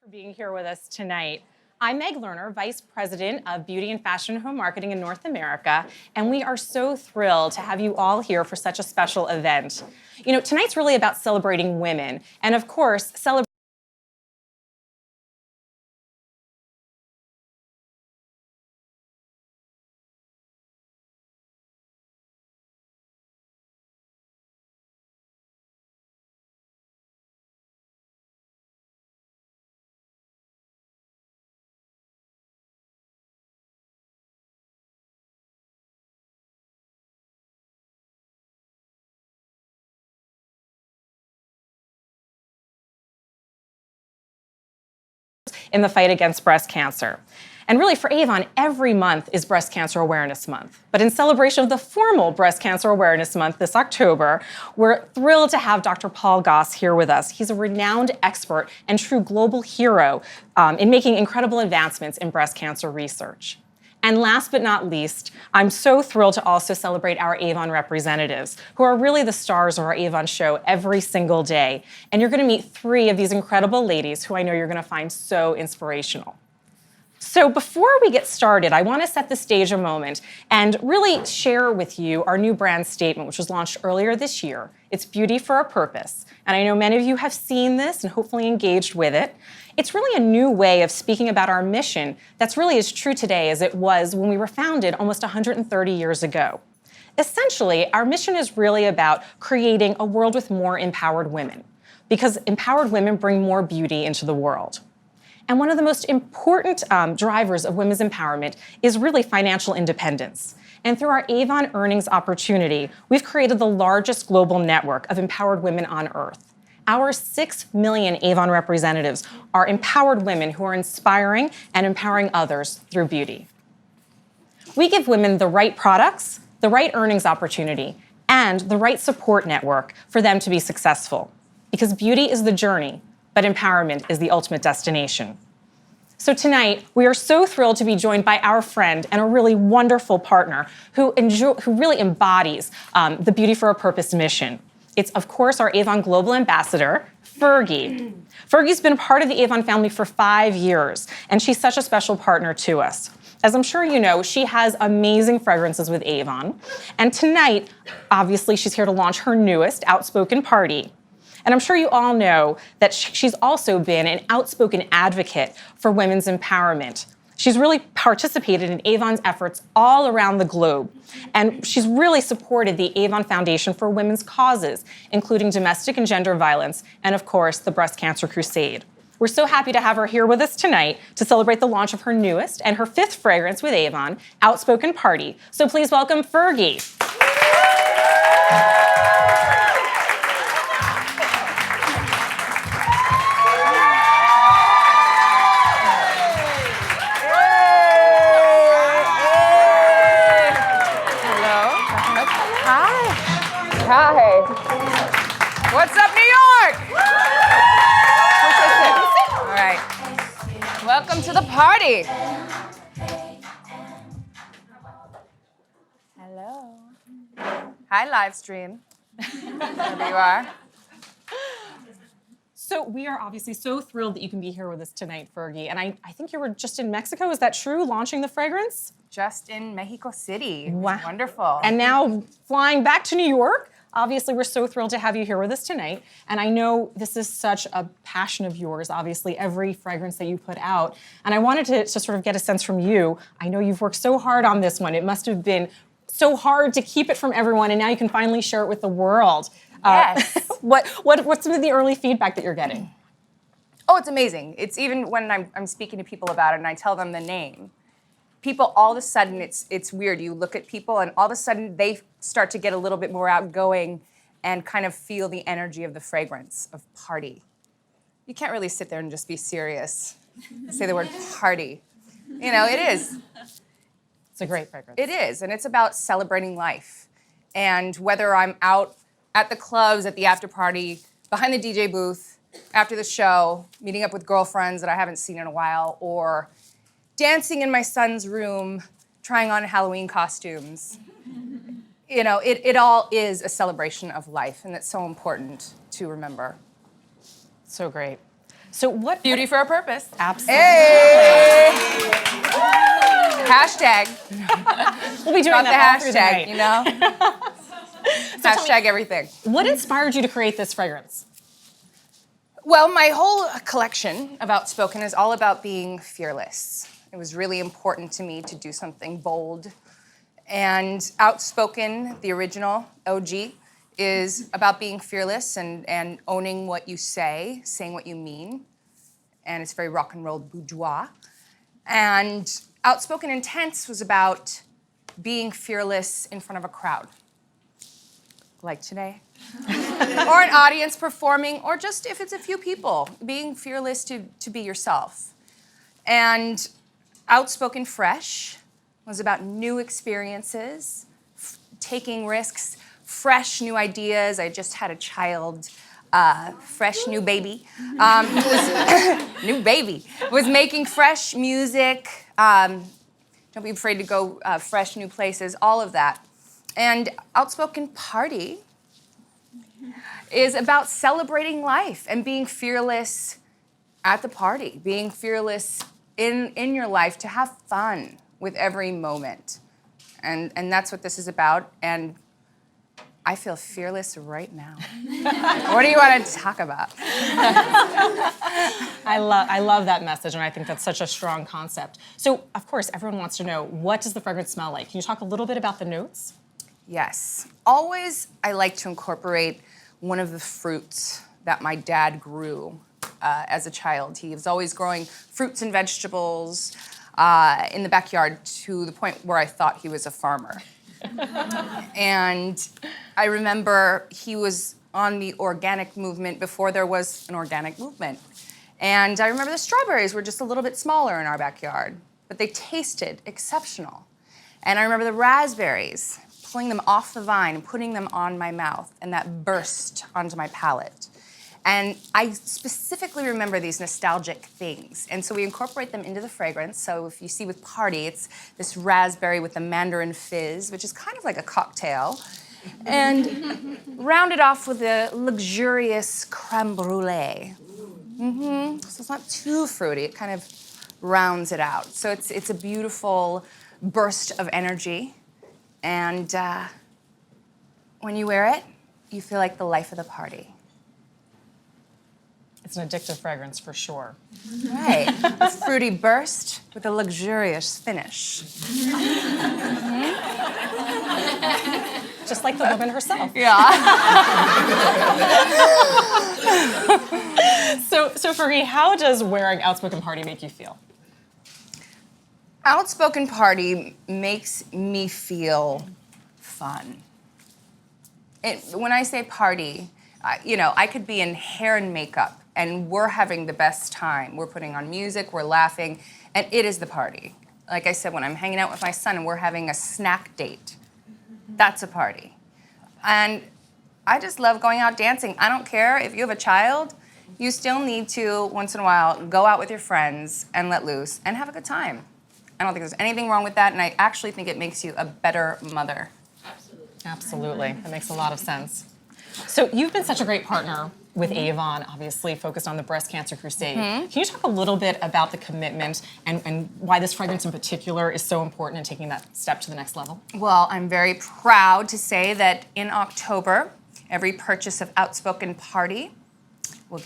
For being here with us tonight. I'm Meg Lerner, Vice President of Beauty and Fashion Home Marketing in North America, and we are so thrilled to have you all here for such a special event. You know, tonight's really about celebrating women, and of course, celebrating in the fight against breast cancer. And really, for Avon, every month is Breast Cancer Awareness Month. But in celebration of the formal Breast Cancer Awareness Month this October, we're thrilled to have Dr. Paul Goss here with us. He's a renowned expert and true global hero in making incredible advancements in breast cancer research. And last but not least, I'm so thrilled to also celebrate our Avon representatives, who are really the stars of our Avon show every single day. And you're going to meet three of these incredible ladies who I know you're going to find so inspirational. So before we get started, I want to set the stage a moment and really share with you our new brand statement, which was launched earlier this year. It's Beauty for a Purpose. And I know many of you have seen this and hopefully engaged with it. It's really a new way of speaking about our mission that's really as true today as it was when we were founded almost 130 years ago. Essentially, our mission is really about creating a world with more empowered women, because empowered women bring more beauty into the world. And one of the most important drivers of women's empowerment is really financial independence. And through our Avon Earnings Opportunity, we've created the largest global network of empowered women on earth. Our 6 million Avon representatives are empowered women who are inspiring and empowering others through beauty. We give women the right products, the right earnings opportunity, and the right support network for them to be successful. Because beauty is the journey, but empowerment is the ultimate destination. So tonight, we are so thrilled to be joined by our friend and a really wonderful partner who really embodies the Beauty for a Purpose mission. It's, of course, our Avon Global Ambassador, Fergie. Fergie's been a part of the Avon family for 5 years, and she's such a special partner to us. As I'm sure you know, she has amazing fragrances with Avon. And tonight, obviously, she's here to launch her newest, Outspoken Party. And I'm sure you all know that she's also been an outspoken advocate for women's empowerment. She's really participated in Avon's efforts all around the globe. And she's really supported the Avon Foundation for Women's Causes, including domestic and gender violence, and of course, the Breast Cancer Crusade. We're so happy to have her here with us tonight to celebrate the launch of her newest and her 5th fragrance with Avon, Outspoken Party. So please welcome Fergie. Hi. What's up, New York? All right. Welcome to the party. Hello. Hi, live stream. Wherever you are. So we are obviously so thrilled that you can be here with us tonight, Fergie. And I think you were just in Mexico, is that true, launching the fragrance? Just in Mexico City. Wow. Wonderful. And now flying back to New York. Obviously, we're so thrilled to have you here with us tonight. And I know this is such a passion of yours, obviously, every fragrance that you put out. And I wanted to sort of get a sense from you. I know you've worked so hard on this one. It must have been so hard to keep it from everyone, and now you can finally share it with the world. Yes. What's some of the early feedback that you're getting? Oh, it's amazing. It's even when I'm speaking to people about it and I tell them the name. People, all of a sudden, it's weird. You look at people and all of a sudden they start to get a little bit more outgoing and kind of feel the energy of the fragrance of party. You can't really sit there and just be serious. Say the word party. You know, it is. It's a great fragrance. It is, and it's about celebrating life. And whether I'm out at the clubs, at the after party, behind the DJ booth, after the show, meeting up with girlfriends that I haven't seen in a while, or dancing in my son's room, trying on Halloween costumes. You know, it all is a celebration of life, and it's so important to remember. So great. So what? Beauty for a purpose. Absolutely. Hey! Hashtag. We'll be doing Got the that all through the hashtag, night. you know? Hashtag everything. What inspired you to create this fragrance? Well, my whole collection of Outspoken is all about being fearless. It was really important to me to do something bold. And Outspoken, the original OG, is about being fearless and owning what you say, saying what you mean. And it's very rock and roll boudoir. And Outspoken Intense was about being fearless in front of a crowd, like today. Or an audience performing, or just if it's a few people, being fearless to be yourself. And Outspoken Fresh was about new experiences, taking risks, fresh new ideas. I just had a child, fresh new baby, new baby, was making fresh music. Don't be afraid to go fresh new places, all of that. And Outspoken Party is about celebrating life and being fearless at the party, being fearless in your life to have fun with every moment. And that's what this is about. And I feel fearless right now. What do you want to talk about? I love that message, and I think that's such a strong concept. So, of course, everyone wants to know, what does the fragrance smell like? Can you talk a little bit about the notes? Yes. Always, I like to incorporate one of the fruits that my dad grew as a child. He was always growing fruits and vegetables in the backyard to the point where I thought he was a farmer. And I remember he was on the organic movement before there was an organic movement. And I remember the strawberries were just a little bit smaller in our backyard, but they tasted exceptional. And I remember the raspberries, pulling them off the vine and putting them on my mouth, and that burst onto my palate. And I specifically remember these nostalgic things. And so we incorporate them into the fragrance. So if you see with Party, it's this raspberry with the mandarin fizz, which is kind of like a cocktail. And round it off with a luxurious creme brulee. So it's not too fruity. It kind of rounds it out. So it's a beautiful burst of energy. And when you wear it, you feel like the life of the party. It's an addictive fragrance for sure. Right. A fruity burst with a luxurious finish. Just like the woman herself. Yeah. So Fergie, how does wearing Outspoken Party make you feel? Outspoken Party makes me feel fun. When I say party, I could be in hair and makeup, and we're having the best time. We're putting on music, we're laughing, and it is the party. Like I said, when I'm hanging out with my son and we're having a snack date, that's a party. And I just love going out dancing. I don't care if you have a child, you still need to, once in a while, go out with your friends and let loose and have a good time. I don't think there's anything wrong with that, and I actually think it makes you a better mother. Absolutely. That makes a lot of sense. So you've been such a great partner with Avon, obviously focused on the breast cancer crusade. Can you talk a little bit about the commitment and why this fragrance in particular is so important in taking that step to the next level? Well, I'm very proud to say that in October, every purchase of Outspoken Party will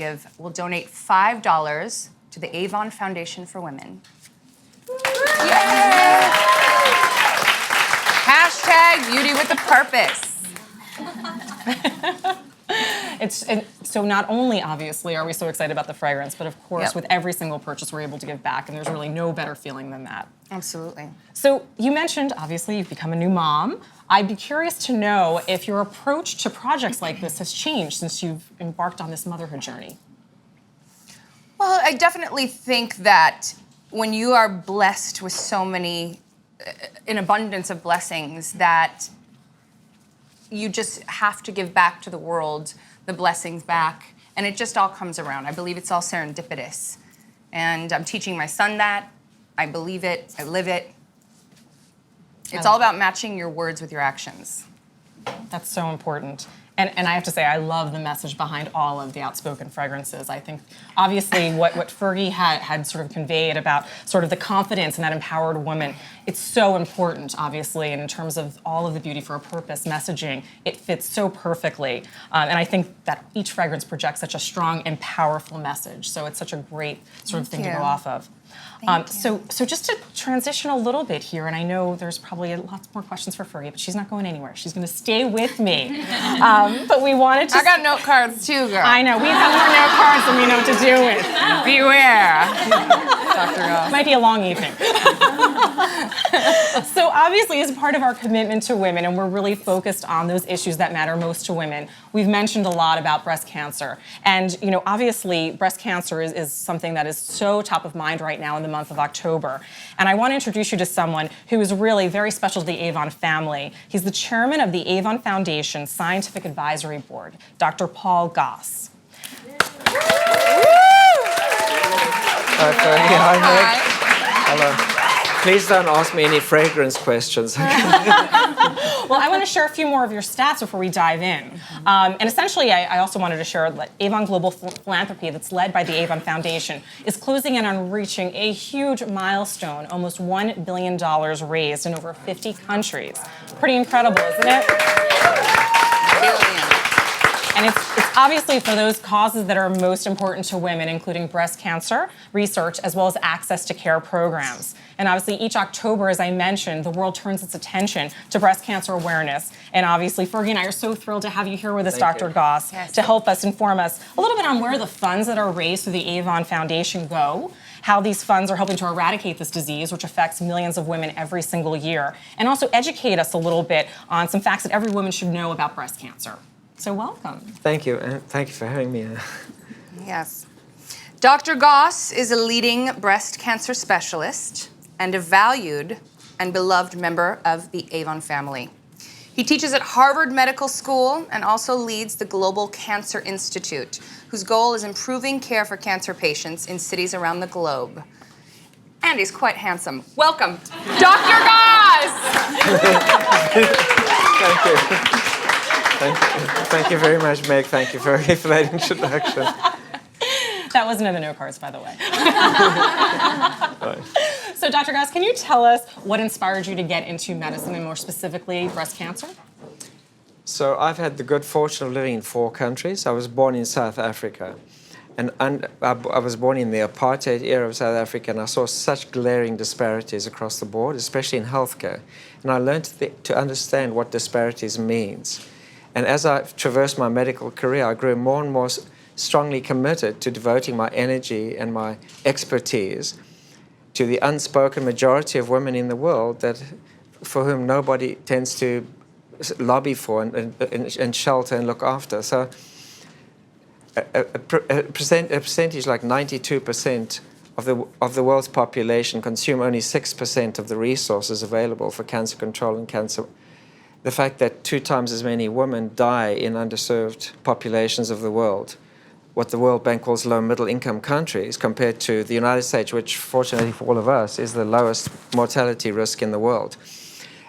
donate $5 to the Avon Foundation for Women. Yay! Hashtag beauty with a purpose. So not only, obviously, are we so excited about the fragrance, but of course, Yep. with every single purchase, we're able to give back, and there's really no better feeling than that. Absolutely. So you mentioned, obviously, you've become a new mom. I'd be curious to know if your approach to projects like this has changed since you've embarked on this motherhood journey. Well, I definitely think that when you are blessed with so many, an abundance of blessings, that you just have to give back to the world the blessings back, and it just all comes around. I believe it's all serendipitous. And I'm teaching my son that. I believe it, I live it. It's all about matching your words with your actions. That's so important. And I have to say, I love the message behind all of the outspoken fragrances. I think, obviously, what Fergie had sort of conveyed about sort of the confidence and that empowered woman, it's so important, obviously, and in terms of all of the Beauty for a Purpose messaging, it fits so perfectly. And I think that each fragrance projects such a strong and powerful message. So it's such a great sort of thing to go off of. So just to transition a little bit here, and I know there's probably lots more questions for Fergie, but she's not going anywhere. She's going to stay with me. But we wanted to... I got note cards too, girl. I know. We've got more note cards than we know what to do with. Beware. Dr. Goss. Might be a long evening. So obviously, as part of our commitment to women, and we're really focused on those issues that matter most to women, we've mentioned a lot about breast cancer. And, you know, obviously, breast cancer is something that is so top of mind right now in the month of October. And I want to introduce you to someone who is really very special to the Avon family. He's the chairman of the Avon Foundation Scientific Advisory Board, Dr. Paul Goss. Hi, Fergie. Hi, Meg. Hello. Please don't ask me any fragrance questions. Well, I want to share a few more of your stats before we dive in. And essentially, I also wanted to share that Avon Global Philanthropy, that's led by the Avon Foundation, is closing in on reaching a huge milestone, almost $1 billion raised in over 50 countries. Pretty incredible, isn't it? And it's obviously for those causes that are most important to women, including breast cancer research, as well as access to care programs. And obviously, each October, as I mentioned, the world turns its attention to breast cancer awareness. And obviously, Fergie and I are so thrilled to have you here with us, Thank Dr. you. Goss, Yes. to help us inform us a little bit on where the funds that are raised through the Avon Foundation go, how these funds are helping to eradicate this disease, which affects millions of women every single year, and also educate us a little bit on some facts that every woman should know about breast cancer. So welcome. Thank you, and thank you for having me. Yes. Dr. Goss is a leading breast cancer specialist and a valued and beloved member of the Avon family. He teaches at Harvard Medical School and also leads the Global Cancer Institute, whose goal is improving care for cancer patients in cities around the globe. And he's quite handsome. Welcome, Dr. Goss! Thank you. Thank you very much, Meg. Thank you, Fergie, for that introduction. That wasn't in the note cards, by the way. So, Dr. Goss, can you tell us what inspired you to get into medicine, and more specifically, breast cancer? So I've had the good fortune of living in 4 countries. I was born in South Africa. And I was born in the apartheid era of South Africa, and I saw such glaring disparities across the board, especially in healthcare. And I learned to understand what disparities means. And as I traversed my medical career, I grew more and more strongly committed to devoting my energy and my expertise to the unspoken majority of women in the world for whom nobody tends to lobby for and shelter and look after. So a percentage like 92% of the world's population consume only 6% of the resources available for cancer control and cancer. The fact that 2 times as many women die in underserved populations of the world, what the World Bank calls low-middle income countries, compared to the United States, which fortunately for all of us is the lowest mortality risk in the world.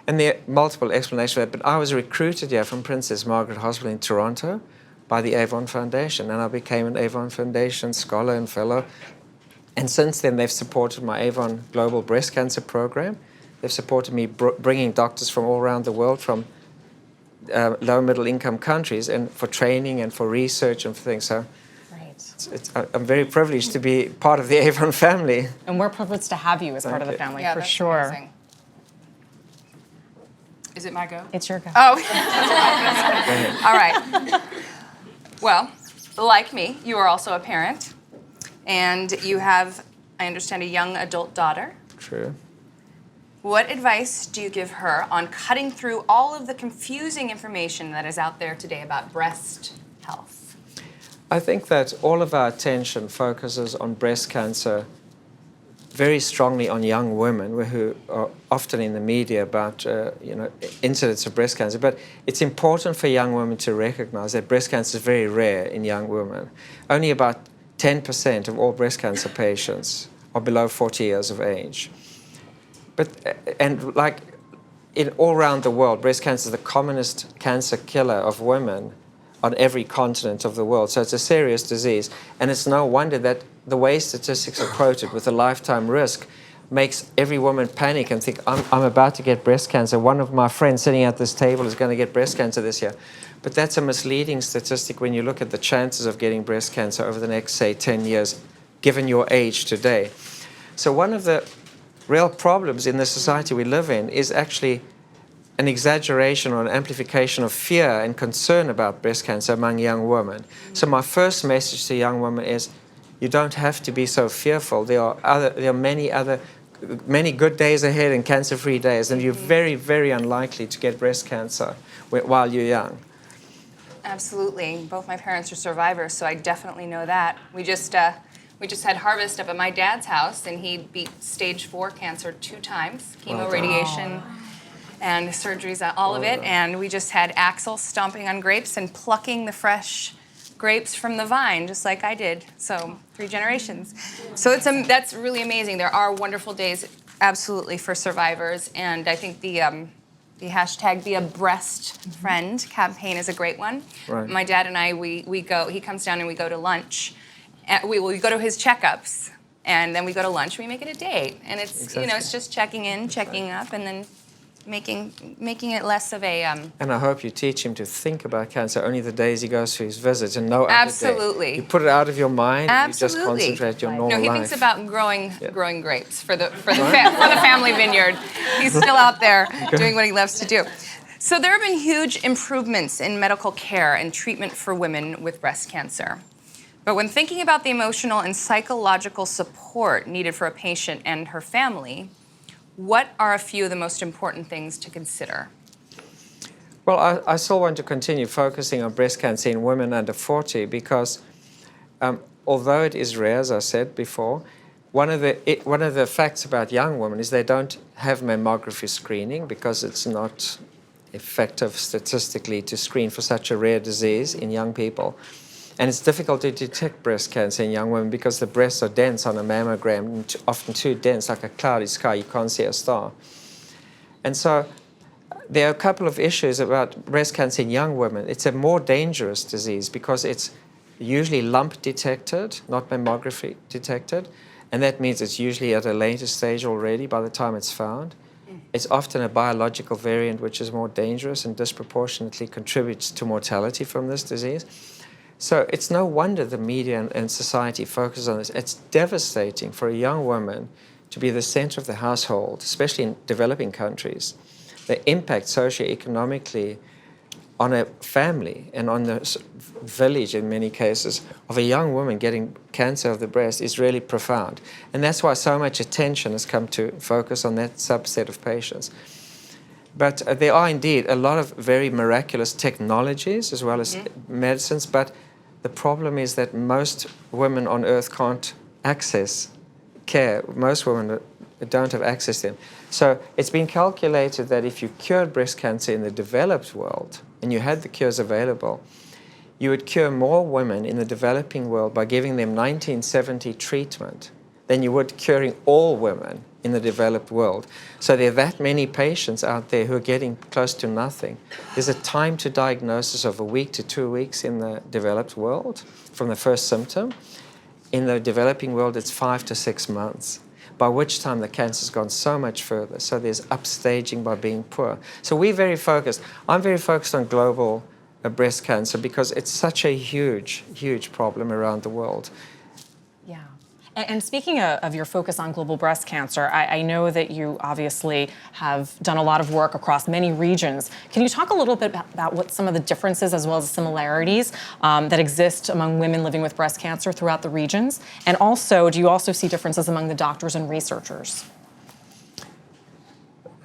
And there are multiple explanations for that, but I was recruited here from Princess Margaret Hospital in Toronto by the Avon Foundation, and I became an Avon Foundation scholar and fellow. And since then, they've supported my Avon Global Breast Cancer Program. They've supported me bringing doctors from all around the world, from low-middle income countries, and for training and for research and for things. So I'm very privileged to be part of the Avon family. And we're privileged to have you as part of the family, Yeah, for that's sure. amazing. Is it my go? It's your go. Oh. All right. Well, like me, you are also a parent, and you have, I understand, a young adult daughter. True. What advice do you give her on cutting through all of the confusing information that is out there today about breast health? I think that all of our attention focuses on breast cancer very strongly on young women who are often in the media about incidents of breast cancer. But it's important for young women to recognize that breast cancer is very rare in young women. Only about 10% of all breast cancer patients are below 40 years of age. And like all around the world, breast cancer is the commonest cancer killer of women on every continent of the world. So it's a serious disease. And it's no wonder that the way statistics are quoted with a lifetime risk makes every woman panic and think, I'm about to get breast cancer. One of my friends sitting at this table is going to get breast cancer this year. But that's a misleading statistic when you look at the chances of getting breast cancer over the next, say, 10 years, given your age today. So one of the real problems in the society we live in is actually an exaggeration or an amplification of fear and concern about breast cancer among young women. So my first message to young women is, you don't have to be so fearful. There are many good days ahead and cancer-free days, and you're very, very unlikely to get breast cancer while you're young. Absolutely. Both my parents are survivors, so I definitely know that. We just had harvest up at my dad's house, and he beat stage 4 cancer 2 times, chemo, radiation, and surgeries, all of it. And we just had Axel stomping on grapes and plucking the fresh grapes from the vine, just like I did. So 3 generations. So that's really amazing. There are wonderful days, absolutely, for survivors. And I think the hashtag Be a Breast Friend campaign is a great one. Right. My dad and I, we go, he comes down and we go to lunch. We go to his checkups, and then we go to lunch. We make it a date, and it's Exactly. it's just checking in, checking up, and then making it less of a And I hope you teach him to think about cancer only the days he goes for his visits and no other day. Absolutely. You put it out of your mind. Absolutely. You just concentrate your normal No, he life. thinks about growing grapes for the family vineyard. He's still out there doing what he loves to do. So there have been huge improvements in medical care and treatment for women with breast cancer. But when thinking about the emotional and psychological support needed for a patient and her family, what are a few of the most important things to consider? Well, I still want to continue focusing on breast cancer in women under 40 because although it is rare, as I said before, one of the facts about young women is they don't have mammography screening because it's not effective statistically to screen for such a rare disease in young people. And it's difficult to detect breast cancer in young women because the breasts are dense on a mammogram, often too dense, like a cloudy sky. You can't see a star. And so there are a couple of issues about breast cancer in young women. It's a more dangerous disease because it's usually lump detected, not mammography detected. And that means it's usually at a later stage already by the time it's found. It's often a biological variant which is more dangerous and disproportionately contributes to mortality from this disease. So it's no wonder the media and society focus on this. It's devastating for a young woman to be the center of the household, especially in developing countries. The impact socioeconomically on a family and on the village in many cases of a young woman getting cancer of the breast is really profound. And that's why so much attention has come to focus on that subset of patients. But there are indeed a lot of very miraculous technologies as well as medicines, but the problem is that most women on earth can't access care. Most women don't have access to them. So it's been calculated that if you cured breast cancer in the developed world and you had the cures available, you would cure more women in the developing world by giving them 1970 treatment than you would curing all women in the developed world. So there are that many patients out there who are getting close to nothing. There's a time to diagnosis of a week to 2 weeks in the developed world from the first symptom. In the developing world, it's 5 to 6 months, by which time the cancer's gone so much further. So there's upstaging by being poor. So we're very focused. I'm very focused on global breast cancer because it's such a huge, huge problem around the world. Yeah. And speaking of your focus on global breast cancer, I know that you obviously have done a lot of work across many regions. Can you talk a little bit about what some of the differences as well as similarities that exist among women living with breast cancer throughout the regions? And also, do you also see differences among the doctors and researchers?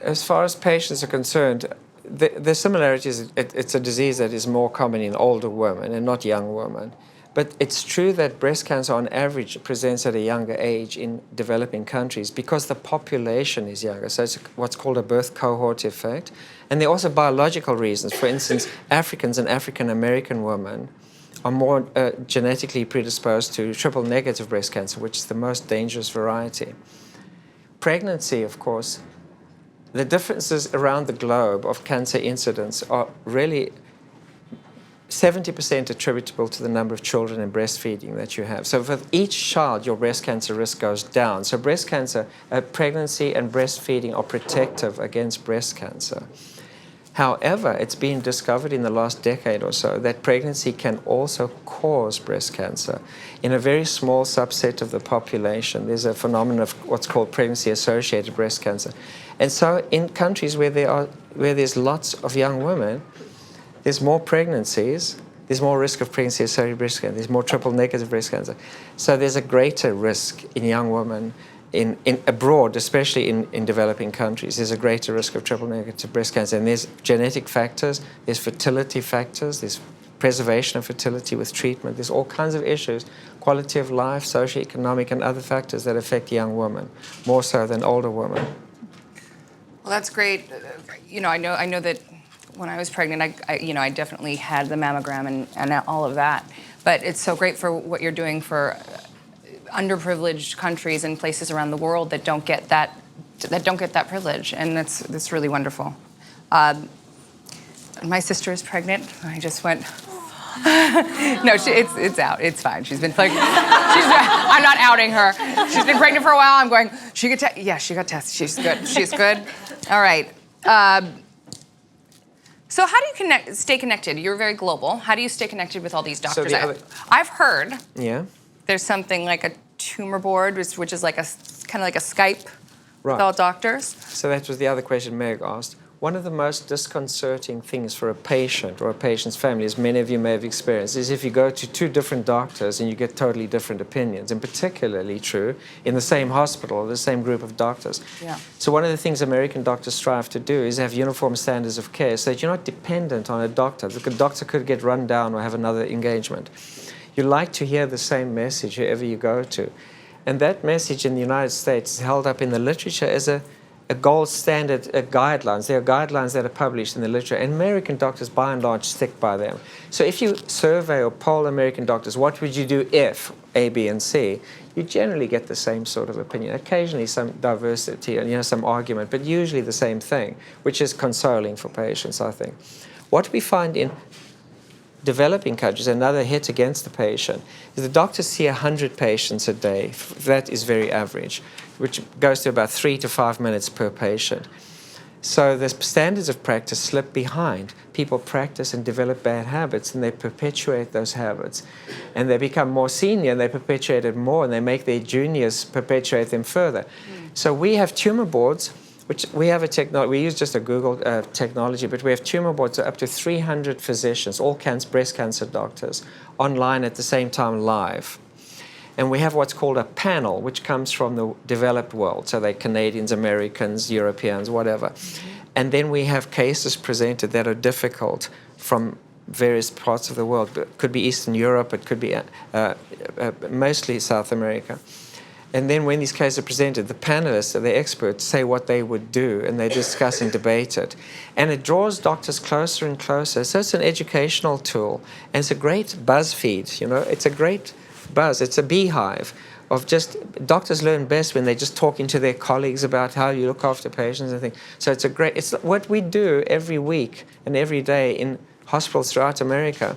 As far as patients are concerned, the similarities, it's a disease that is more common in older women and not young women. But it's true that breast cancer on average presents at a younger age in developing countries because the population is younger. So it's what's called a birth cohort effect. And there are also biological reasons. For instance, Africans and African American women are more genetically predisposed to triple negative breast cancer, which is the most dangerous variety. Pregnancy, of course, the differences around the globe of cancer incidence are really 70% attributable to the number of children in breastfeeding that you have. So for each child, your breast cancer risk goes down. So breast cancer, pregnancy and breastfeeding are protective against breast cancer. However, it's been discovered in the last decade or so that pregnancy can also cause breast cancer. In a very small subset of the population, there's a phenomenon of what's called pregnancy-associated breast cancer. And so in countries where there's lots of young women, there's more pregnancies, there's more risk of pregnancy-associated breast cancer, there's more triple-negative breast cancer. So there's a greater risk in young women in abroad, especially in developing countries. There's a greater risk of triple-negative breast cancer. And there's genetic factors, there's fertility factors, there's preservation of fertility with treatment. There's all kinds of issues, quality of life, socioeconomic, and other factors that affect young women, more so than older women. Well, that's great. I know that when I was pregnant, I definitely had the mammogram and all of that. But it's so great for what you're doing for underprivileged countries and places around the world that don't get that privilege, and that's really wonderful. My sister is pregnant. I just went. No, it's out. It's fine. She's been pregnant. I'm not outing her. She's been pregnant for a while. I'm going. She got tested. She's good. She's good. All right. So how do you stay connected? You're very global. How do you stay connected with all these doctors? I've heard there's something like a tumor board, which is like kind of like a Skype with all doctors. So that was the other question Meg asked. One of the most disconcerting things for a patient or a patient's family, as many of you may have experienced, is if you go to two different doctors and you get totally different opinions, and particularly true in the same hospital or the same group of doctors. Yeah. So one of the things American doctors strive to do is have uniform standards of care so that you're not dependent on a doctor. The doctor could get run down or have another engagement. You like to hear the same message wherever you go to. And that message in the United States is held up in the literature as a gold standard guidelines. There are guidelines that are published in the literature, and American doctors, by and large, stick by them. So if you survey or poll American doctors, what would you do if A, B, and C, you generally get the same sort of opinion. Occasionally some diversity and some argument, but usually the same thing, which is consoling for patients, I think. What we find in developing countries, another hit against the patient, is the doctors see 100 patients a day. That is very average, which goes to about 3 to 5 minutes per patient. So the standards of practice slip behind. People practice and develop bad habits, and they perpetuate those habits. And they become more senior, and they perpetuate it more, and they make their juniors perpetuate them further. So we have tumor boards, which we have a technology, we use just a Google technology, but we have tumor boards of up to 300 physicians, all breast cancer doctors, online at the same time live. And we have what's called a panel, which comes from the developed world. So they're Canadians, Americans, Europeans, whatever. And then we have cases presented that are difficult from various parts of the world. It could be Eastern Europe, it could be mostly South America. And then when these cases are presented, the panelists, the experts, say what they would do, and they discuss and debate it. And it draws doctors closer and closer. So it's an educational tool. And it's a great buzz feed, It's a great buzz. It's a beehive of just, doctors learn best when they're just talking to their colleagues about how you look after patients and things. So it's what we do every week and every day in hospitals throughout America.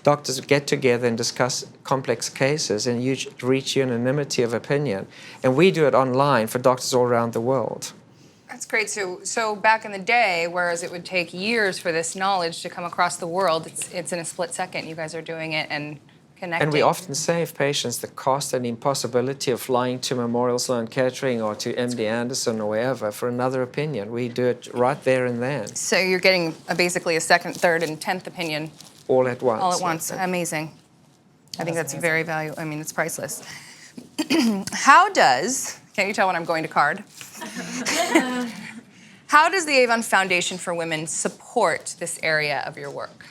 Doctors get together and discuss complex cases and reach unanimity of opinion. And we do it online for doctors all around the world. That's great. So back in the day, whereas it would take years for this knowledge to come across the world, it's in a split second. You guys are doing it and connecting. And we often save patients the cost and impossibility of flying to Memorial Sloan Kettering or to MD Anderson or wherever for another opinion. We do it right there and then. So you're getting basically a second, third, and 10th opinion. All at once. All at once. Amazing. I think that's very valuable. I mean, it's priceless. Can you tell when I'm going to card? How does the Avon Foundation for Women support this area of your work?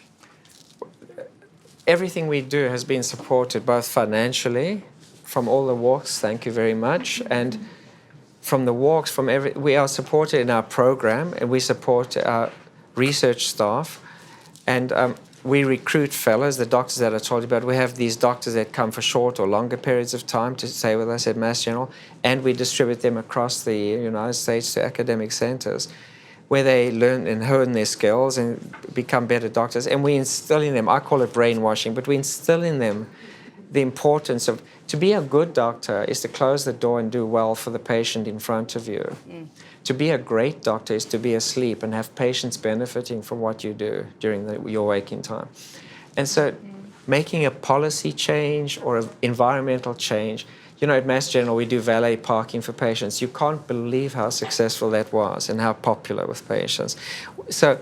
Everything we do has been supported both financially from all the walks, thank you very much, and from the walks, we are supported in our program, and we support our research staff, and we recruit fellows, the doctors that I told you about. We have these doctors that come for short or longer periods of time to stay with us at Mass General, and we distribute them across the United States to academic centers. where they learn and hone their skills and become better doctors. And we instill in them, I call it brainwashing, but we instill in them the importance of, to be a good doctor is to close the door and do well for the patient in front of you. To be a great doctor is to be asleep and have patients benefiting from what you do during your waking time. And so making a policy change or an environmental change, you know, at Mass General, we do valet parking for patients. You can't believe how successful that was and how popular with patients. So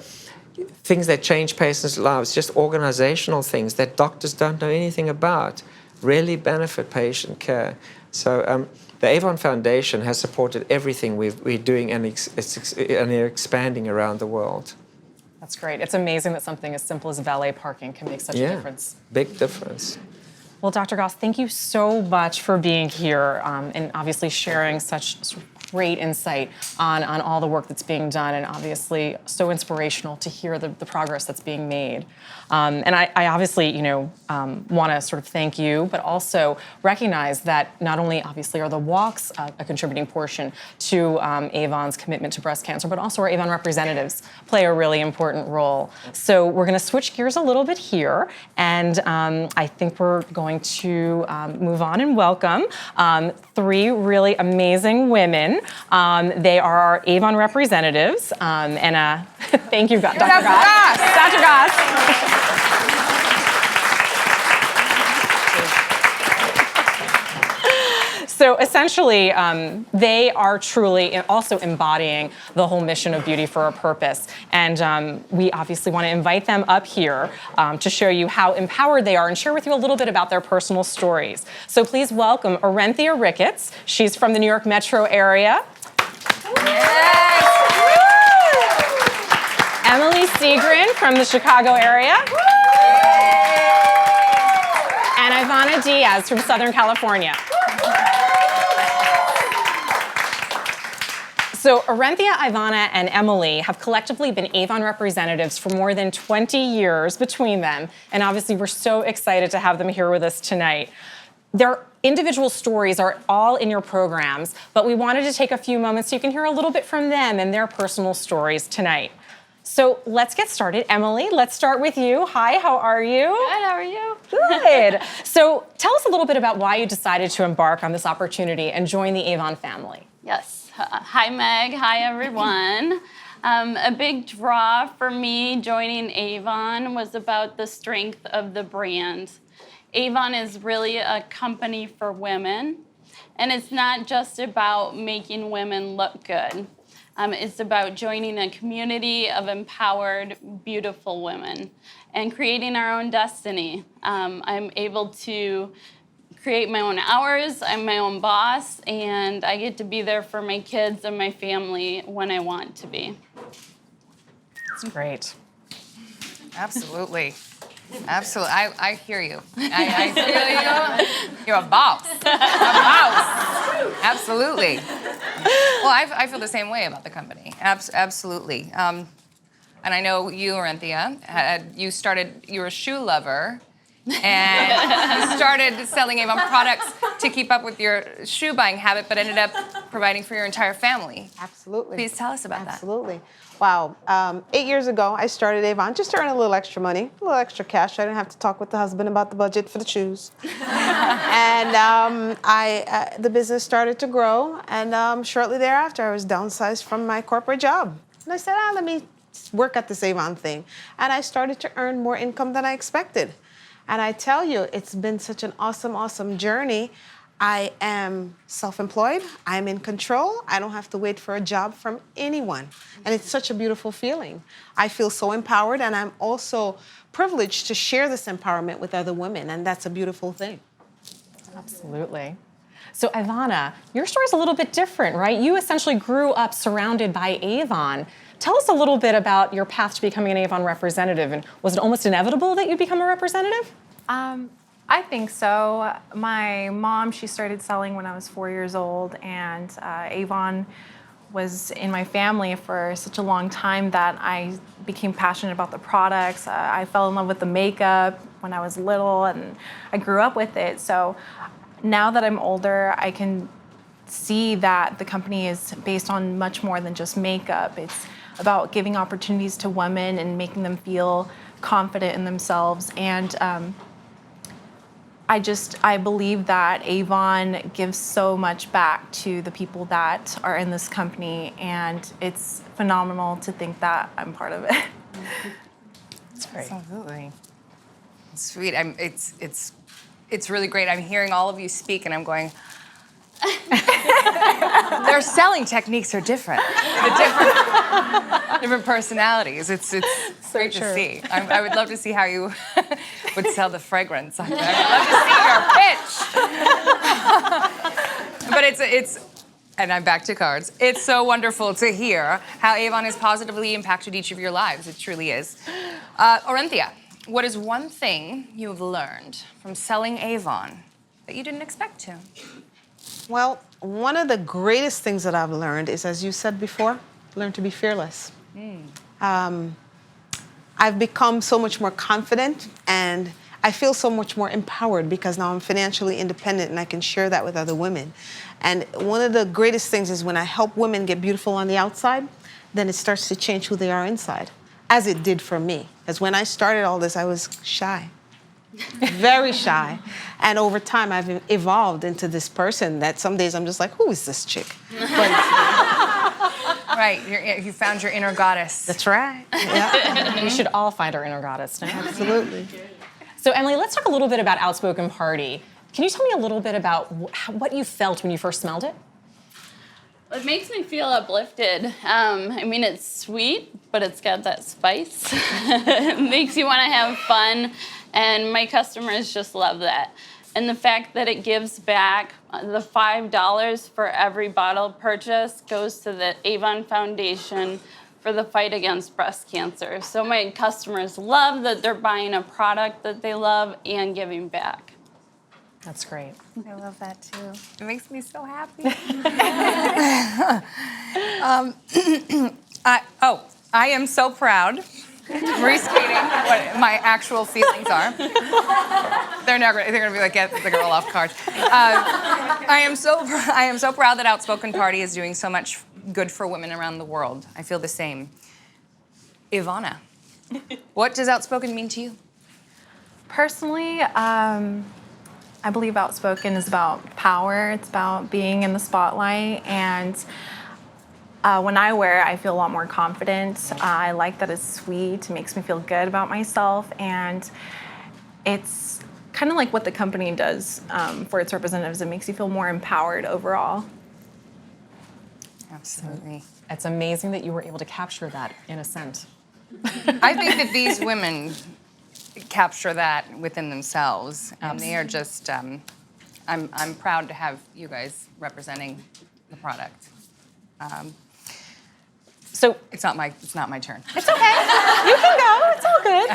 things that change patients' lives, just organizational things that doctors don't know anything about, really benefit patient care. So the Avon Foundation has supported everything we're doing, and they're expanding around the world. That's great. It's amazing that something as simple as valet parking can make such a difference. Big difference. Well, Dr. Goss, thank you so much for being here and obviously sharing such great insight on all the work that's being done, and obviously so inspirational to hear the progress that's being made. And I obviously, want to sort of thank you, but also recognize that not only obviously are the walks a contributing portion to Avon's commitment to breast cancer, but also our Avon representatives play a really important role. So we're going to switch gears a little bit here, and I think we're going to move on and welcome 3 really amazing women. They are our Avon representatives, and thank you, Dr. Goss. Dr. Goss. So essentially, they are truly also embodying the whole mission of Beauty for a Purpose. And we obviously want to invite them up here to show you how empowered they are and share with you a little bit about their personal stories. So please welcome Orenthia Ricketts. She's from the New York metro area. Yes. Emily Segrin from the Chicago area. And Ivana Diaz from Southern California. So Orenthia, Ivana, and Emily have collectively been Avon representatives for more than 20 years between them, and obviously we're so excited to have them here with us tonight. Their individual stories are all in your programs, but we wanted to take a few moments so you can hear a little bit from them and their personal stories tonight. So let's get started. Emily, let's start with you. Hi, how are you? Good, how are you? Good. So tell us a little bit about why you decided to embark on this opportunity and join the Avon family. Yes. Hi, Meg. Hi, everyone. A big draw for me joining Avon was about the strength of the brand. Avon is really a company for women, and it's not just about making women look good. It's about joining a community of empowered, beautiful women and creating our own destiny. I'm able to create my own hours. I'm my own boss, and I get to be there for my kids and my family when I want to be. That's great. Absolutely. Absolutely. I hear you. I feel you. You're a boss. A boss. Absolutely. Well, I feel the same way about the company. Absolutely. And I know you, Orenthia, you were a shoe lover, and you started selling Avon products to keep up with your shoe buying habit, but ended up providing for your entire family. Absolutely. Please tell us about that. Absolutely. Wow. 8 years ago, I started Avon just to earn a little extra money, a little extra cash. I didn't have to talk with the husband about the budget for the shoes. And the business started to grow, and shortly thereafter, I was downsized from my corporate job. And I said, let me work at this Avon thing. And I started to earn more income than I expected. And I tell you, it's been such an awesome, awesome journey. I am self-employed. I'm in control. I don't have to wait for a job from anyone. And it's such a beautiful feeling. I feel so empowered, and I'm also privileged to share this empowerment with other women, and that's a beautiful thing. Absolutely. So Ivana, your story's a little bit different, right? You essentially grew up surrounded by Avon. Tell us a little bit about your path to becoming an Avon representative, and was it almost inevitable that you'd become a representative? I think so. My mom, she started selling when I was 4 years old, and Avon was in my family for such a long time that I became passionate about the products. I fell in love with the makeup when I was little, and I grew up with it. So now that I'm older, I can see that the company is based on much more than just makeup. It's about giving opportunities to women and making them feel confident in themselves. And I believe that Avon gives so much back to the people that are in this company, and it's phenomenal to think that I'm part of it. That's great. Absolutely. Sweet. It's really great. I'm hearing all of you speak, and I'm going. Their selling techniques are different. The different personalities. It's great to see. I would love to see how you would sell the fragrance. I would love to see your pitch. But it's, and I'm back to cards. It's so wonderful to hear how Avon has positively impacted each of your lives. It truly is. Orinthia, what is one thing you have learned from selling Avon that you didn't expect to? Well, one of the greatest things that I've learned is, as you said before, learn to be fearless. I've become so much more confident, and I feel so much more empowered because now I'm financially independent and I can share that with other women. And one of the greatest things is when I help women get beautiful on the outside, then it starts to change who they are inside, as it did for me. Because when I started all this, I was shy. Very shy. And over time, I've evolved into this person that some days I'm just like, who is this chick? Right, you found your inner goddess. That's right. Yeah. We should all find our inner goddess now. Absolutely. So Emily, let's talk a little bit about Outspoken Party. Can you tell me a little bit about what you felt when you first smelled it? It makes me feel uplifted. I mean, it's sweet, but it's got that spice. It makes you want to have fun, and my customers just love that. And the fact that it gives back, the $5 for every bottle purchase goes to the Avon Foundation for the fight against breast cancer. So my customers love that they're buying a product that they love and giving back. That's great. I love that too. It makes me so happy. I am so proud. Restating what my actual feelings are. They're gonna be like, get the girl off card. I am so proud that Outspoken Party is doing so much good for women around the world. I feel the same. Ivana, what does Outspoken mean to you? Personally, I believe Outspoken is about power. It's about being in the spotlight, and when I wear it, I feel a lot more confident. I like that it's sweet. It makes me feel good about myself, and it's kind of like what the company does for its representatives. It makes you feel more empowered overall. Absolutely. It's amazing that you were able to capture that in a scent. I think that these women capture that within themselves, and they are just. I'm proud to have you guys representing the product. So It's not my turn. it's okay. You can go. It's all good.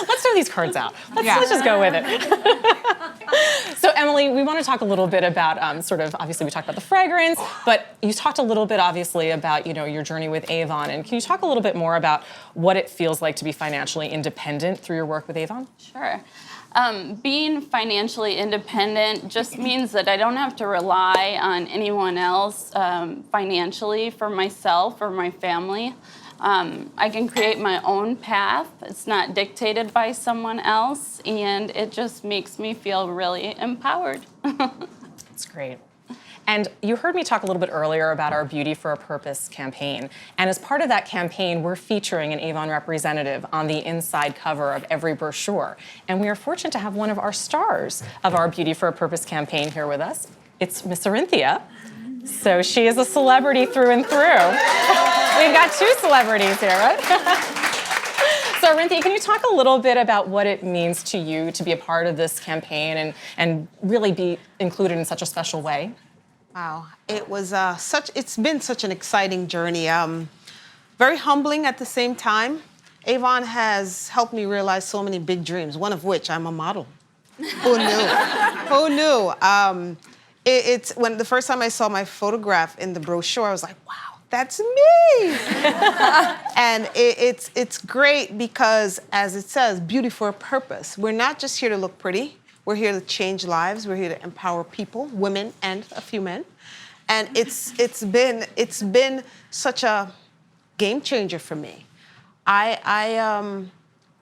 Let's throw these cards out. Let's just go with it. So Emily, we want to talk a little bit about obviously we talked about the fragrance, but you talked a little bit obviously about your journey with Avon, and can you talk a little bit more about what it feels like to be financially independent through your work with Avon? Sure. Being financially independent just means that I don't have to rely on anyone else financially for myself or my family. I can create my own path. It's not dictated by someone else, and it just makes me feel really empowered. That's great. And you heard me talk a little bit earlier about our Beauty for a Purpose campaign. And as part of that campaign, we're featuring an Avon representative on the inside cover of every brochure. And we are fortunate to have one of our stars of our Beauty for a Purpose campaign here with us. It's Miss Orinthia. So she is a celebrity through and through. We've got two celebrities here, right? So Orinthia, can you talk a little bit about what it means to you to be a part of this campaign and really be included in such a special way? Wow, it's been such an exciting journey. Very humbling at the same time. Avon has helped me realize so many big dreams, one of which I'm a model. Who knew? Who knew? It's when the first time I saw my photograph in the brochure, I was like, wow, that's me. And it's great because, as it says, beauty for a purpose. We're not just here to look pretty. We're here to change lives. We're here to empower people, women and a few men. And it's been such a game changer for me. I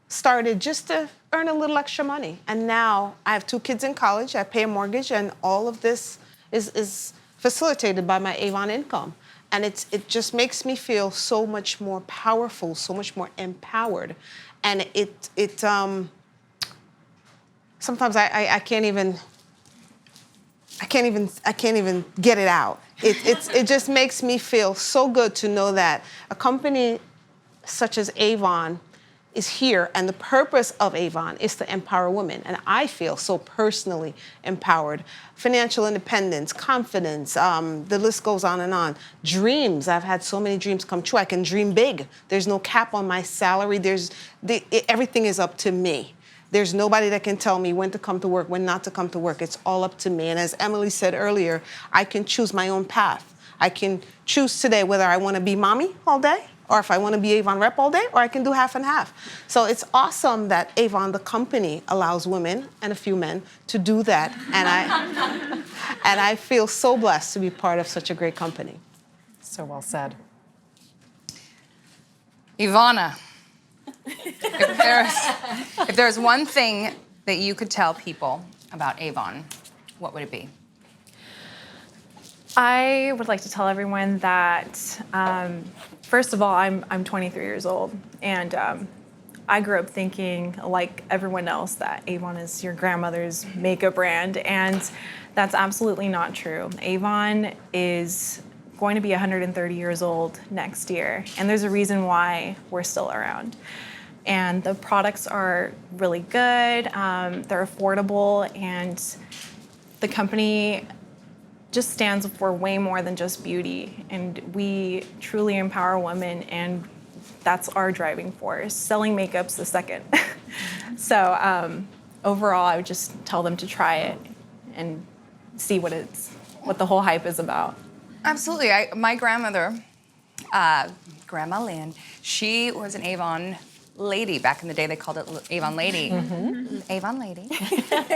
started just to earn a little extra money, and now I have 2 kids in college. I pay a mortgage, and all of this is facilitated by my Avon income. And it just makes me feel so much more powerful, so much more empowered. And sometimes I can't even get it out. It just makes me feel so good to know that a company such as Avon is here, and the purpose of Avon is to empower women. And I feel so personally empowered. Financial independence, confidence, the list goes on and on. Dreams, I've had so many dreams come true. I can dream big. There's no cap on my salary. Everything is up to me. There's nobody that can tell me when to come to work, when not to come to work. It's all up to me. And as Emily said earlier, I can choose my own path. I can choose today whether I want to be mommy all day, or if I want to be Avon rep all day, or I can do half and half. So it's awesome that Avon, the company, allows women and a few men to do that. And I feel so blessed to be part of such a great company. So well said. Ivana, if there's one thing that you could tell people about Avon, what would it be? I would like to tell everyone that, first of all, I'm 23 years old, and I grew up thinking, like everyone else, that Avon is your grandmother's makeup brand, and that's absolutely not true. Avon is going to be 130 years old next year, and there's a reason why we're still around. And the products are really good, they're affordable, and the company just stands for way more than just beauty. And we truly empower women, and that's our driving force. Selling makeup's the second. So overall, I would just tell them to try it and see what the whole hype is about. Absolutely. My grandmother, Grandma Lynn, she was an Avon lady. Back in the day, they called it Avon Lady. Mm-hmm. Avon Lady.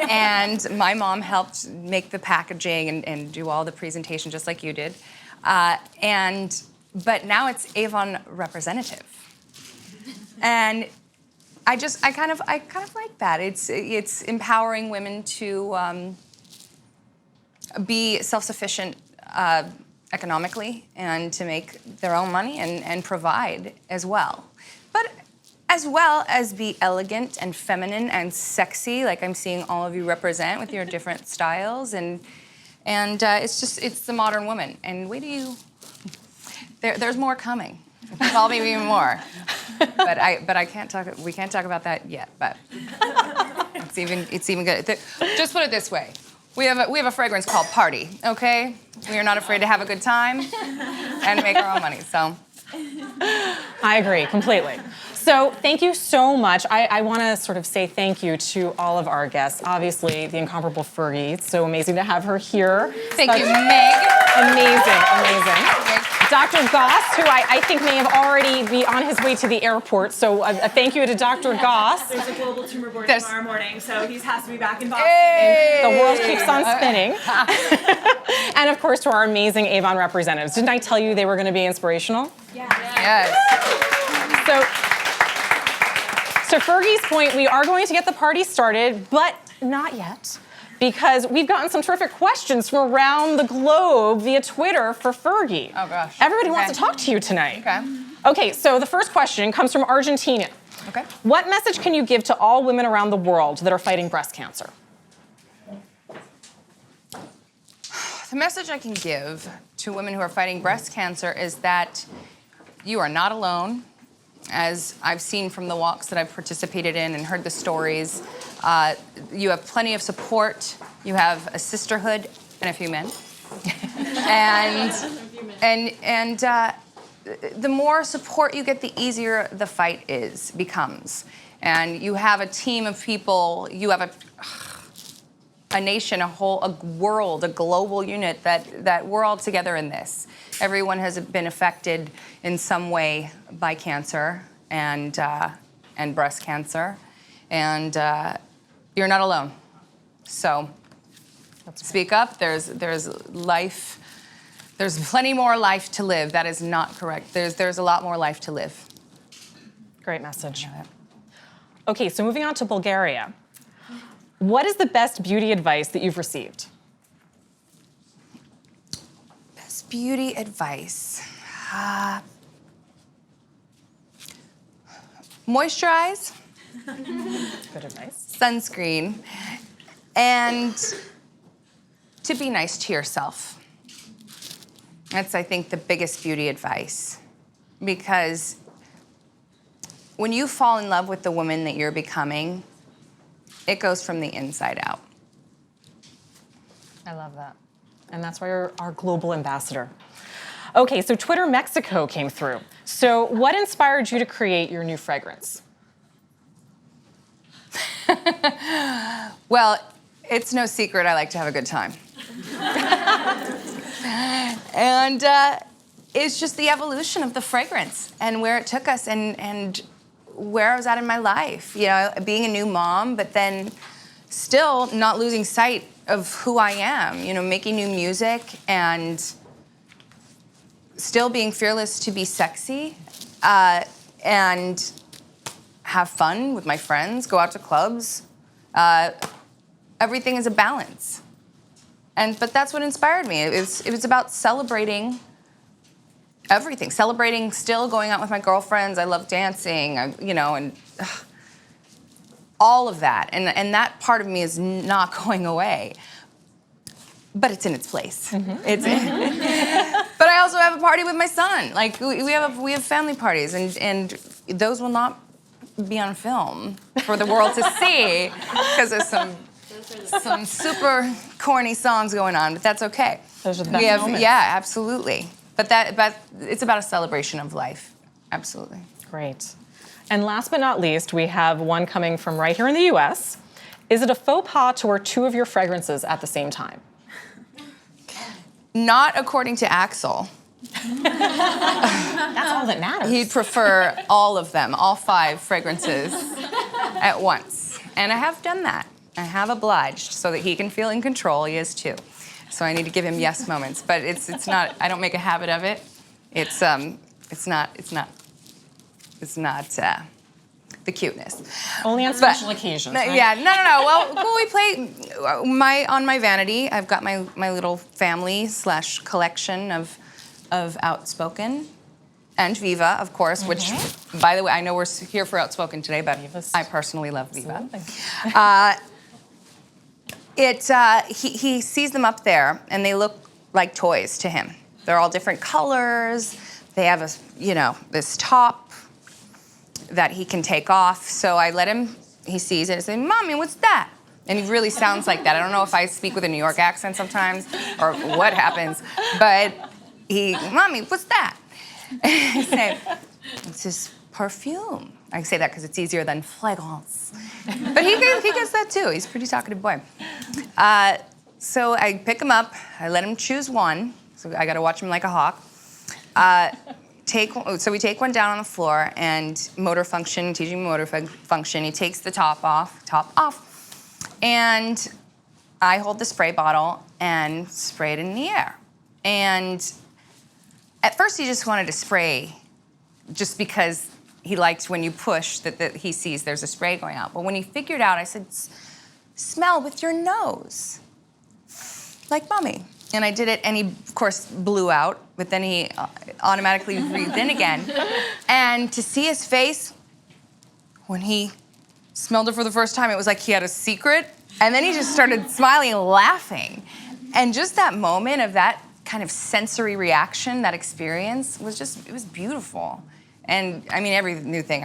And my mom helped make the packaging and do all the presentation just like you did. But now it's Avon Representative. And I kind of like that. It's empowering women to be self-sufficient economically and to make their own money and provide as well. But as well as be elegant and feminine and sexy, like I'm seeing all of you represent with your different styles, and it's the modern woman. And there's more coming. There's probably even more. But I can't talk. We can't talk about that yet. But it's even good. Just put it this way: we have a fragrance called Party. Okay, we are not afraid to have a good time and make our own money. So I agree completely. So thank you so much. I want to sort of say thank you to all of our guests. Obviously, the incomparable Fergie. It's so amazing to have her here. Thank you, Meg. Amazing. Dr. Goss, who I think may have already be on his way to the airport. So a thank you to Dr. Goss. There's a global tumor board tomorrow morning, so he has to be back in Boston. Hey. The world keeps on spinning. And of course, to our amazing Avon representatives. Didn't I tell you they were going to be inspirational? Yes. So Fergie's point, we are going to get the party started, but not yet, because we've gotten some terrific questions from around the globe via Twitter for Fergie. Oh, gosh. Everybody wants to talk to you tonight. Okay. Okay, so the first question comes from Argentina. Okay. What message can you give to all women around the world that are fighting breast cancer? The message I can give to women who are fighting breast cancer is that you are not alone. As I've seen from the walks that I've participated in and heard the stories, you have plenty of support. You have a sisterhood and a few men. and the more support you get, the easier the fight becomes. And you have a team of people. You have a nation, a world, a global unit that we're all together in this. Everyone has been affected in some way by cancer and breast cancer, and you're not alone. So speak up. There's life There's plenty more life to live. That is not correct. There's a lot more life to live. Great message. Okay, so moving on to Bulgaria. What is the best beauty advice that you've received? Best beauty advice. Moisturize, Good advice. sunscreen, and to be nice to yourself. That's, I think, the biggest beauty advice. Because when you fall in love with the woman that you're becoming, it goes from the inside out. I love that. And that's why you're our global ambassador. Okay, so Twitter Mexico came through. So what inspired you to create your new fragrance? Well, it's no secret I like to have a good time. And it's just the evolution of the fragrance and where it took us and where I was at in my life. You know, being a new mom, but then still not losing sight of who I am. You know, making new music and still being fearless to be sexy and have fun with my friends, go out to clubs. Everything is a balance. But that's what inspired me. It was about celebrating everything. Celebrating still going out with my girlfriends. I love dancing, and all of that. And that part of me is not going away. But it's in its place. Mm-hmm. But I also have a party with my son. Like we have family parties, and those will not be on film for the world to see because there's some super corny songs going on, but that's okay. Those are the best moments. Yeah, absolutely. But it's about a celebration of life. Absolutely. Great. And last but not least, we have one coming from right here in the US. Is it a faux pas to wear two of your fragrances at the same time? Not according to Axel. That's all that matters. He'd prefer all of them, all 5 fragrances at once. And I have done that. I have obliged so that he can feel in control. He is too. So I need to give him yes moments. But it's not. I don't make a habit of it. It's not the cuteness. Only on special occasions. Right? Yeah. No. Well, we play on my vanity. I've got my little family / collection of Outspoken. And Viva, of course, which, by the way, I know we're here for Outspoken today, but I personally love Viva. He sees them up there, and they look like toys to him. They're all different colors. They have this top that he can take off. So I let him. He sees it and says, "Mommy, what's that?" And he really sounds like that. I don't know if I speak with a New York accent sometimes or what happens, but "Mommy, what's that?" I say, "It's his perfume." I say that because it's easier than fragrance. But he gets that too. He's a pretty talkative boy. So I pick him up. I let him choose one. So I got to watch him like a hawk. So we take one down on the floor, and teaching motor function. He takes the top off, and I hold the spray bottle and spray it in the air. And at first, he just wanted to spray, just because he liked when you push that he sees there's a spray going out. But when he figured out, I said, "Smell with your nose, like Mommy." And I did it, and he, of course, blew out, but then he automatically breathed in again. And to see his face when he smelled it for the first time, it was like he had a secret. And then he just started smiling and laughing. And just that moment of that kind of sensory reaction, that experience, it was beautiful. And I mean, every new thing.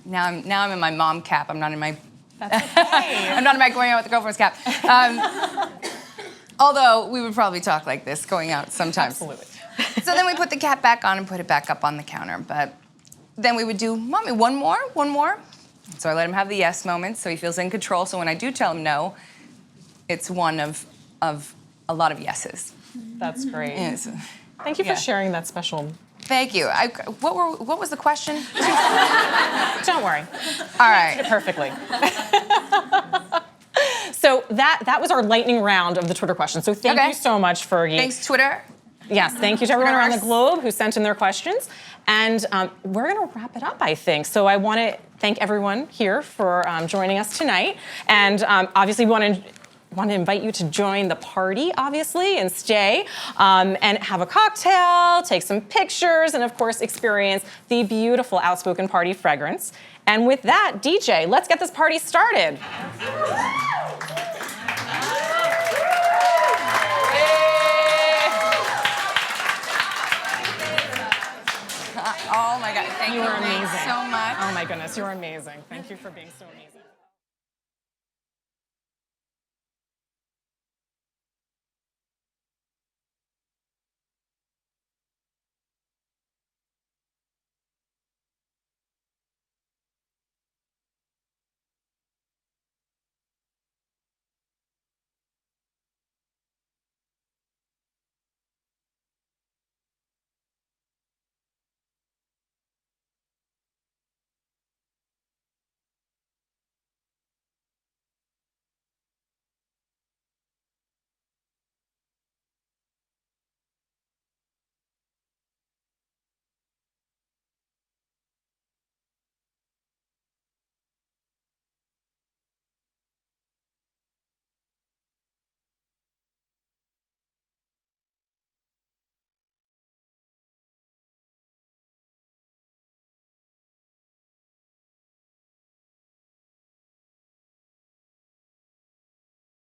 Now I'm in my mom cap. I'm not in my. That's okay. I'm not in my going out with the girlfriend's cap. Although we would probably talk like this going out sometimes. Absolutely. So then we put the cap back on and put it back up on the counter. But then we would do, "Mommy, one more. So I let him have the yes moments so he feels in control. So when I do tell him no, it's one of a lot of yeses. That's great. Yes. Thank you for sharing that special. Thank you. What was the question? Don't worry. All right. Perfectly. So that was our lightning round of the Twitter questions. So thank you so much, Fergie. Thanks, Twitter. Yes, thank you to everyone around the globe who sent in their questions. And we're going to wrap it up, I think. So I want to thank everyone here for joining us tonight. And obviously, we want to invite you to join the party, obviously, and stay and have a cocktail, take some pictures, and of course, experience the beautiful Outspoken Party fragrance. And with that, DJ, let's get this party started. Oh my God, thank you You are amazing. so much. Oh my goodness, you're amazing. Thank you for being so amazing.